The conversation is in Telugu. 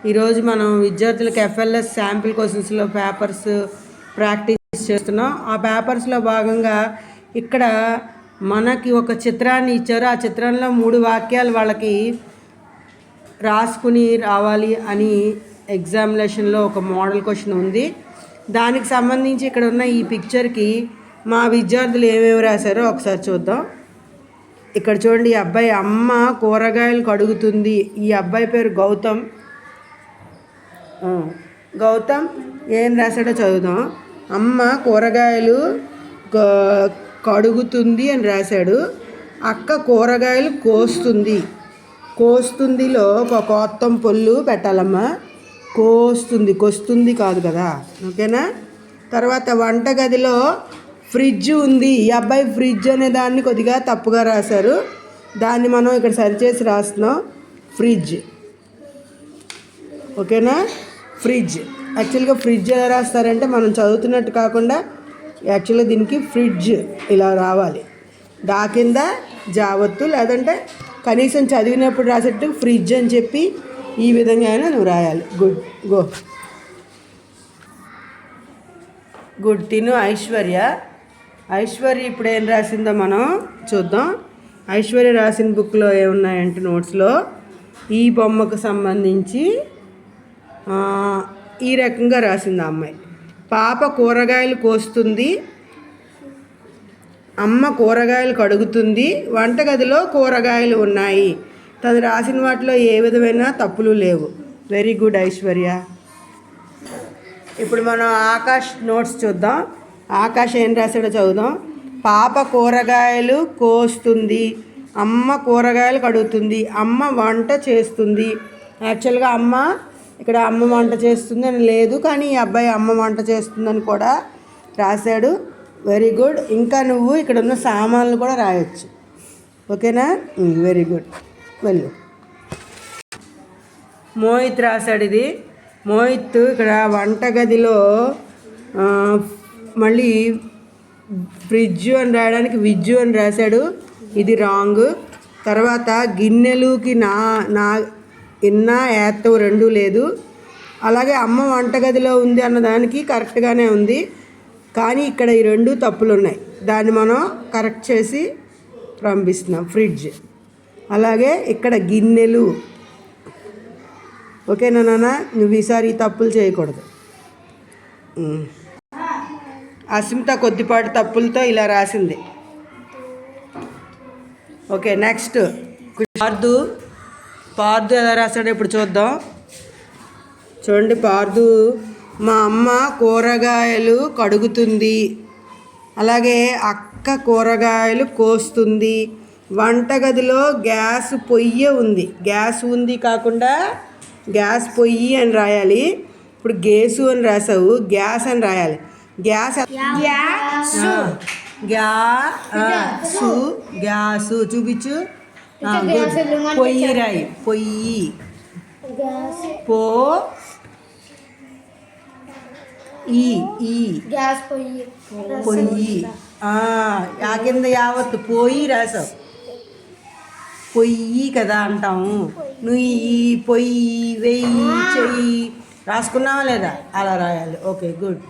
ఈరోజు మనం విద్యార్థులకు ఎఫ్ఎల్ఎస్ శాంపిల్ క్వశ్చన్స్లో పేపర్స్ ప్రాక్టీస్ చేస్తున్నాం. ఆ పేపర్స్లో భాగంగా ఇక్కడ మనకి ఒక చిత్రాన్ని ఇచ్చారు. ఆ చిత్రంలో 3 వాక్యాలు వాళ్ళకి రాసుకుని రావాలి అని ఎగ్జామినేషన్లో ఒక మోడల్ క్వశ్చన్ ఉంది. దానికి సంబంధించి ఇక్కడ ఉన్న ఈ పిక్చర్కి మా విద్యార్థులు ఏమేమి రాశారో ఒకసారి చూద్దాం. ఇక్కడ చూడండి, ఈ అబ్బాయి అమ్మ కూరగాయలు కడుగుతుంది. ఈ అబ్బాయి పేరు గౌతమ్. ఏం రాశాడో చదువుదాం. అమ్మ కూరగాయలు కడుగుతుంది అని రాశాడు. అక్క కూరగాయలు కోస్తుంది. కోస్తుందిలో ఒక కొత్తం పొల్లు పెట్టాలమ్మా. కొస్తుంది కాదు కదా, ఓకేనా. తర్వాత వంటగదిలో ఫ్రిడ్జ్ ఉంది. ఈ అబ్బాయి ఫ్రిడ్జ్ అనే దాన్ని కొద్దిగా తప్పుగా రాశారు. దాన్ని మనం ఇక్కడ సరిచేసి రాస్తున్నాం. ఫ్రిడ్జ్, ఓకేనా. ఫ్రిడ్జ్ యాక్చువల్గా ఫ్రిడ్జ్ ఎలా రాస్తారంటే మనం చదువుతున్నట్టు కాకుండా యాక్చువల్గా దీనికి ఫ్రిడ్జ్ ఇలా రావాలి. దా కింద జావత్తు, లేదంటే కనీసం చదివినప్పుడు రాసేట్టు ఫ్రిడ్జ్ అని చెప్పి ఈ విధంగా అయినా నువ్వు రాయాలి. గుడ్. తిను ఐశ్వర్య ఇప్పుడు ఏం రాసిందో మనం చూద్దాం. ఐశ్వర్య రాసిన బుక్లో ఏమున్నాయంటే నోట్స్లో ఈ బొమ్మకు సంబంధించి ఈ రకంగా రాసింది ఆ అమ్మాయి. పాప కూరగాయలు కోస్తుంది, అమ్మ కూరగాయలు కడుగుతుంది, వంటగదిలో కూరగాయలు ఉన్నాయి. తను రాసిన వాటిలో ఏ విధమైన తప్పులు లేవు. Very good Aishwarya. ఇప్పుడు మనం ఆకాష్ నోట్స్ చూద్దాం. ఆకాష్ ఏం రాశాడో చదువుదాం. పాప కూరగాయలు కోస్తుంది, అమ్మ కూరగాయలు కడుగుతుంది, అమ్మ వంట చేస్తుంది. యాక్చువల్గా ఇక్కడ అమ్మ వంట చేస్తుంది అని లేదు, కానీ ఈ అబ్బాయి అమ్మ వంట చేస్తుందని కూడా రాశాడు. Very good. ఇంకా నువ్వు ఇక్కడ ఉన్న సామాన్లు కూడా రాయొచ్చు, ఓకేనా. Very good. వెళ్ళు. మోహిత్ రాశాడు. ఇది మోహిత్ ఇక్కడ వంటగదిలో మళ్ళీ ఫ్రిడ్జ్ అని రాయడానికి విజ్జు అని రాశాడు. ఇది రాంగ్. తర్వాత గిన్నెలుకి నా ఇన్నా ఏత్తం 2 లేదు. అలాగే అమ్మ వంటగదిలో ఉంది అన్నదానికి కరెక్ట్గానే ఉంది, కానీ ఇక్కడ ఈ 2 తప్పులు ఉన్నాయి. దాన్ని మనం కరెక్ట్ చేసి పంపిస్తున్నాం. ఫ్రిడ్జ్, అలాగే ఇక్కడ గిన్నెలు. ఓకేనా నాన్న, నువ్వు ఈసారి ఈ తప్పులు చేయకూడదు. అస్మిత కొద్దిపాటి తప్పులతో ఇలా రాసింది. ఓకే, నెక్స్ట్ పార్దు ఎలా రాశాడో ఇప్పుడు చూద్దాం. చూడండి, పార్దు మా అమ్మ కూరగాయలు కడుగుతుంది, అలాగే అక్క కూరగాయలు కోస్తుంది, వంటగదిలో గ్యాస్ పొయ్యి ఉంది. గ్యాస్ ఉంది కాకుండా గ్యాస్ పొయ్యి అని రాయాలి. ఇప్పుడు గేసు అని రాసావు, గ్యాస్ అని రాయాలి. గ్యాసు చూపించు. పొయ్యి రాయి. పొయ్యి పొయ్యి ఆ కింద యావత్తు పోయి రాసావు. పొయ్యి కదా అంటాము. నువ్వు పొయ్యి వెయ్యి చెయ్యి రాసుకున్నావా లేదా? అలా రాయాలి. Okay, good.